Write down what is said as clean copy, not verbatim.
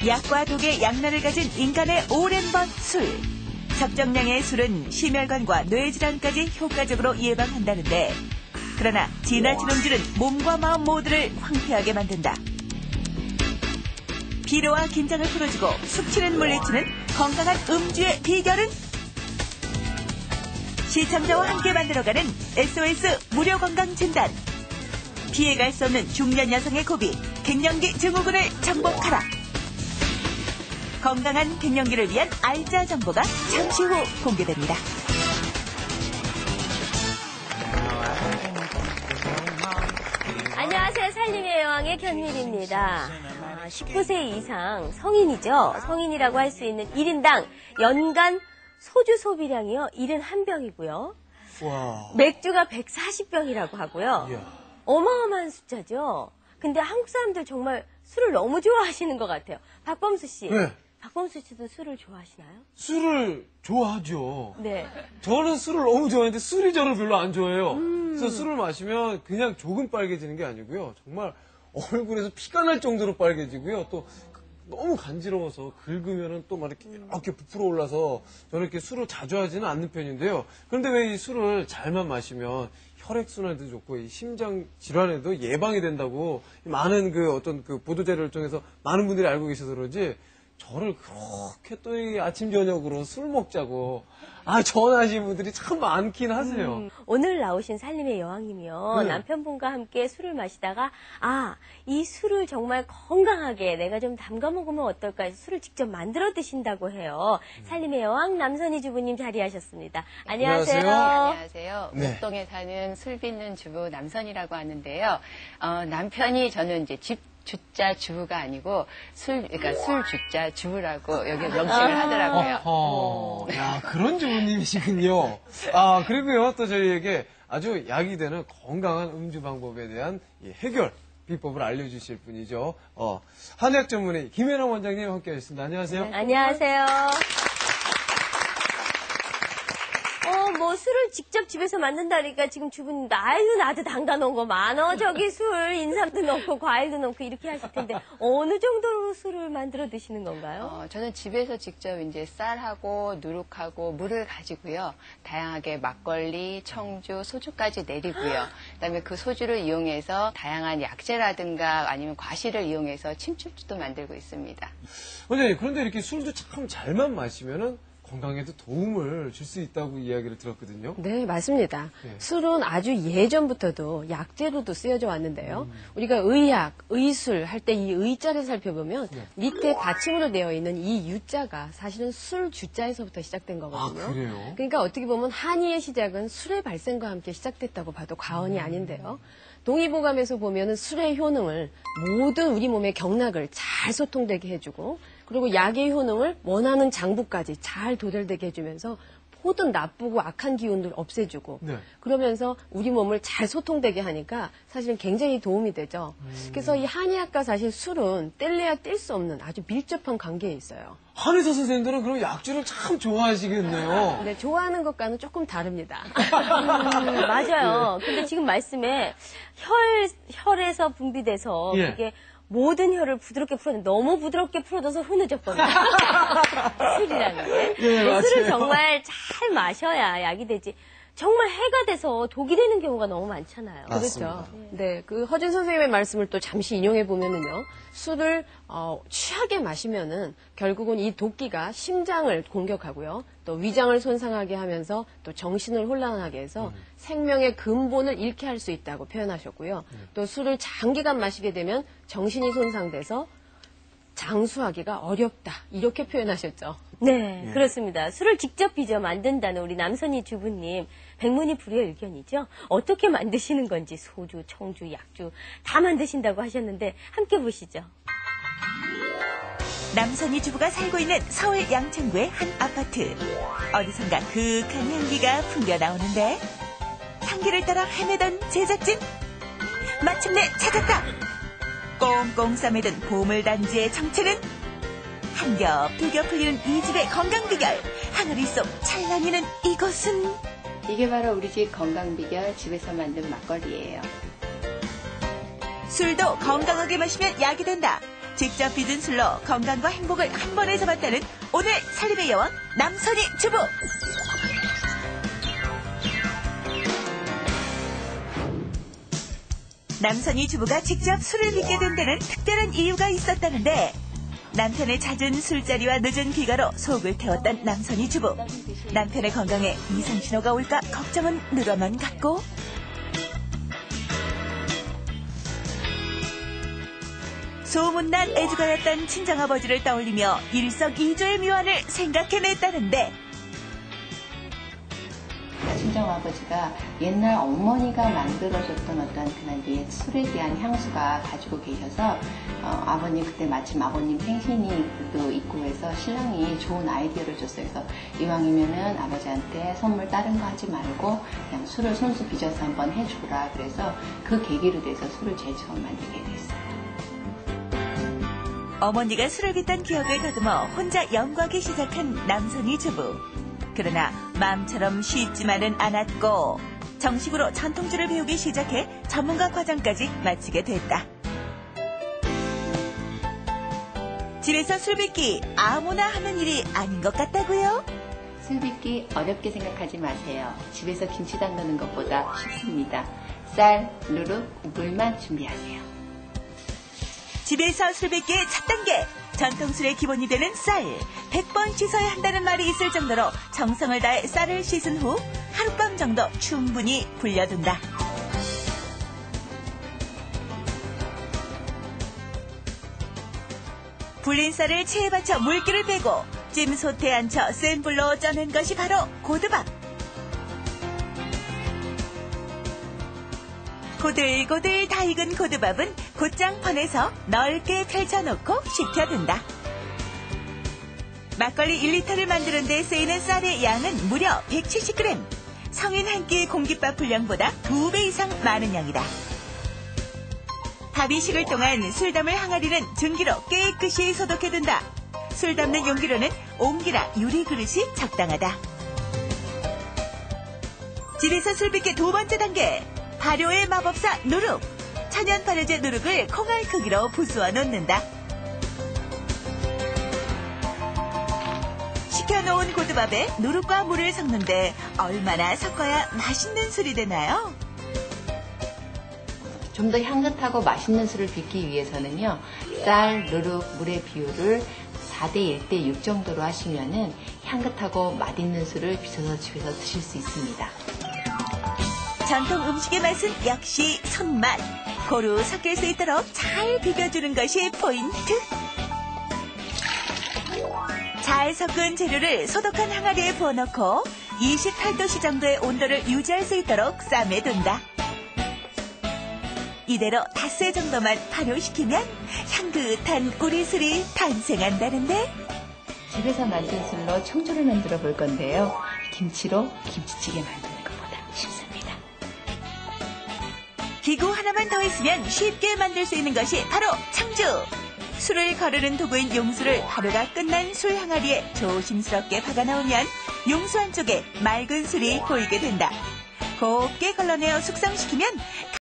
약과 독의 양날을 가진 인간의 오랜 번 술. 적정량의 술은 심혈관과 뇌질환까지 효과적으로 예방한다는데, 그러나 지나친 음주는 몸과 마음 모두를 황폐하게 만든다. 피로와 긴장을 풀어주고 숙취는 물리치는 건강한 음주의 비결은? 시청자와 함께 만들어가는 SOS 무료 건강 진단. 피해갈 수 없는 중년 여성의 고비, 갱년기 증후군을 정복하라. 건강한 갱년기를 위한 알짜 정보가 잠시 후 공개됩니다. 안녕하세요. 살림의 여왕의 견밀입니다. 19세 이상 성인이죠. 성인이라고 할 수 있는 1인당 연간 소주 소비량이요. 71병이고요. 와. 맥주가 140병이라고 하고요. 이야. 어마어마한 숫자죠. 근데 한국 사람들 정말 술을 너무 좋아하시는 것 같아요. 박범수 씨. 네. 박범수 씨도 술을 좋아하시나요? 술을 좋아하죠. 네. 저는 술을 너무 좋아하는데 술이 저를 별로 안 좋아해요. 그래서 술을 마시면 그냥 조금 빨개지는 게 아니고요. 정말 얼굴에서 피가 날 정도로 빨개지고요. 또 너무 간지러워서 긁으면은 또 막 이렇게 부풀어 올라서 저는 이렇게 술을 자주 하지는 않는 편인데요. 그런데 왜 이 술을 잘만 마시면 혈액순환에도 좋고 이 심장 질환에도 예방이 된다고 많은 그 어떤 그 보도자료를 통해서 많은 분들이 알고 계셔서 그런지 저를 그렇게 또 이 아침 저녁으로 술 먹자고 전화하시는 분들이 참 많긴 하세요. 오늘 나오신 살림의 여왕이면 네. 남편분과 함께 술을 마시다가 이 술을 정말 건강하게 내가 좀 담가 먹으면 어떨까 해서 술을 직접 만들어 드신다고 해요. 살림의 여왕 남선희 주부님 자리하셨습니다. 안녕하세요. 안녕하세요. 네. 목동에 사는 술 빚는 주부 남선이라고 하는데요. 남편이 저는 이제 집 주자 주부가 아니고 그러니까 술 주자 주부라고 여기 명칭을 하더라고요. 야, 그런 주부님이시군요. 그리고요, 또 저희에게 아주 약이 되는 건강한 음주 방법에 대한 이 해결 비법을 알려주실 분이죠. 한의학 전문의 김혜남 원장님 함께 하셨습니다. 안녕하세요. 네, 안녕하세요. 술을 직접 집에서 만든다니까 지금 주부님 나도 담가 놓은 거 많어. 저기 술, 인삼도 넣고 과일도 넣고 이렇게 하실 텐데 어느 정도로 술을 만들어 드시는 건가요? 저는 집에서 직접 이제 쌀하고 누룩하고 물을 가지고요. 다양하게 막걸리, 청주, 소주까지 내리고요. 그다음에 그 소주를 이용해서 다양한 약재라든가 아니면 과실을 이용해서 침출주도 만들고 있습니다. 원장님, 그런데 이렇게 술도 참 잘만 마시면은 건강에도 도움을 줄 수 있다고 이야기를 들었거든요. 네, 맞습니다. 네. 술은 아주 예전부터도 약재로도 쓰여져 왔는데요. 우리가 의학, 의술 할 때 이 의자를 살펴보면 네. 밑에 받침으로 되어 있는 이 유자가 사실은 술 주자에서부터 시작된 거거든요. 그래요? 그러니까 어떻게 보면 한의의 시작은 술의 발생과 함께 시작됐다고 봐도 과언이 아닌데요. 동의보감에서 보면은 술의 효능을 모든 우리 몸의 경락을 잘 소통되게 해주고, 그리고 약의 효능을 원하는 장부까지 잘 도달되게 해주면서 모든 나쁘고 악한 기운들 없애주고, 네. 그러면서 우리 몸을 잘 소통되게 하니까 사실은 굉장히 도움이 되죠. 그래서 이 한의학과 사실 술은 뗄래야 뗄 수 없는 아주 밀접한 관계에 있어요. 한의사 선생님들은 그럼 약주를 참 좋아하시겠네요. 근데 좋아하는 것과는 조금 다릅니다. 맞아요. 근데 지금 말씀에 혈에서 분비돼서 예. 그게 모든 혈을 부드럽게 풀어내 너무 부드럽게 풀어줘서 흐느적거려요. 술이라는 게. 예, 맞아요. 술을 정말 잘 마셔야 약이 되지. 정말 해가 돼서 독이 되는 경우가 너무 많잖아요. 맞습니다. 그렇죠. 네, 그 허준 선생님의 말씀을 또 잠시 인용해 보면은요, 술을 취하게 마시면은 결국은 이 독기가 심장을 공격하고요, 또 위장을 손상하게 하면서 또 정신을 혼란하게 해서 생명의 근본을 잃게 할 수 있다고 표현하셨고요. 또 술을 장기간 마시게 되면 정신이 손상돼서 장수하기가 어렵다, 이렇게 표현하셨죠. 네, 예. 그렇습니다. 술을 직접 빚어 만든다는 우리 남선희 주부님, 백문이 불여 일견이죠. 어떻게 만드시는 건지 소주, 청주, 약주 다 만드신다고 하셨는데 함께 보시죠. 남선희 주부가 살고 있는 서울 양천구의 한 아파트. 어디선가 그윽한 향기가 풍겨 나오는데 향기를 따라 헤매던 제작진. 마침내 찾았다. 꽁꽁 싸매던 보물단지의 정체는? 한 겹, 두 겹 풀리는 이 집의 건강 비결. 하늘이 속 찬란히는 이것은? 이게 바로 우리 집 건강 비결 집에서 만든 막걸리예요. 술도 건강하게 마시면 약이 된다. 직접 빚은 술로 건강과 행복을 한 번에 잡았다는 오늘 살림의 여왕 남선희 주부. 남선희 주부가 직접 술을 빚게 된 데는 특별한 이유가 있었다는데 남편의 잦은 술자리와 늦은 귀가로 속을 태웠던 남선희 주부. 남편의 건강에 이상신호가 올까 걱정은 늘어만 갔고 소문난 애주가였던 친정아버지를 떠올리며 일석이조의 묘안을 생각해냈다는데 친정아버지가 옛날 어머니가 만들어줬던 어떤 그런 옛 술에 대한 향수가 가지고 계셔서 아버님 그때 마침 아버님 생신이도 있고 해서 신랑이 좋은 아이디어를 줬어요. 그래서 이왕이면은 아버지한테 선물 다른 거 하지 말고 그냥 술을 손수 빚어서 한번 해줘라. 그래서 그 계기로 돼서 술을 제일 처음 만들게 됐어요. 어머니가 술을 빚던 기억을 더듬어 혼자 연구하기 시작한 남선희 주부. 그러나 마음처럼 쉽지만은 않았고 정식으로 전통주를 배우기 시작해 전문가 과정까지 마치게 됐다. 집에서 술 빚기 아무나 하는 일이 아닌 것 같다고요? 술 빚기 어렵게 생각하지 마세요. 집에서 김치 담그는 것보다 쉽습니다. 쌀, 누룩, 물만 준비하세요. 집에서 술 빚기의 첫 단계. 전통술의 기본이 되는 쌀. 100번 씻어야 한다는 말이 있을 정도로 정성을 다해 쌀을 씻은 후 하룻밤 정도 충분히 불려둔다. 불린 쌀을 체에 받쳐 물기를 빼고 찜솥에 앉혀 센 불로 쪄낸 것이 바로 고두밥. 고들고들 다 익은 고두밥은 곧장판에서 넓게 펼쳐놓고 식혀둔다. 막걸리 1리터를 만드는 데 쓰이는 쌀의 양은 무려 170g. 성인 한 끼 공깃밥 분량보다 2배 이상 많은 양이다. 밥이 식을 동안 술 담을 항아리는 증기로 깨끗이 소독해둔다. 술 담는 용기로는 옹기나 유리 그릇이 적당하다. 집에서 술 빚기 두 번째 단계. 발효의 마법사 누룩. 천연 발효제 누룩을 콩알 크기로 부수어 놓는다. 식혀놓은 고두밥에 누룩과 물을 섞는데 얼마나 섞어야 맛있는 술이 되나요? 좀 더 향긋하고 맛있는 술을 빚기 위해서는요. 쌀, 누룩, 물의 비율을 4대 1대 6 정도로 하시면은 향긋하고 맛있는 술을 빚어서 집에서 드실 수 있습니다. 전통 음식의 맛은 역시 손맛. 고루 섞일 수 있도록 잘 비벼주는 것이 포인트. 잘 섞은 재료를 소독한 항아리에 부어넣고 28도씨 정도의 온도를 유지할 수 있도록 쌈에둔다. 이대로 닷새 정도만 발효시키면 향긋한 우리 술이 탄생한다는데? 집에서 만든 술로 청주를 만들어 볼 건데요. 김치로 김치찌개 만드는 것보다 쉽습니다. 기구 하나만 더 있으면 쉽게 만들 수 있는 것이 바로 청주. 술을 거르는 도구인 용수를 발효가 끝난 술 항아리에 조심스럽게 박아넣으면 용수 안쪽에 맑은 술이 보이게 된다. 곱게 걸러내어 숙성시키면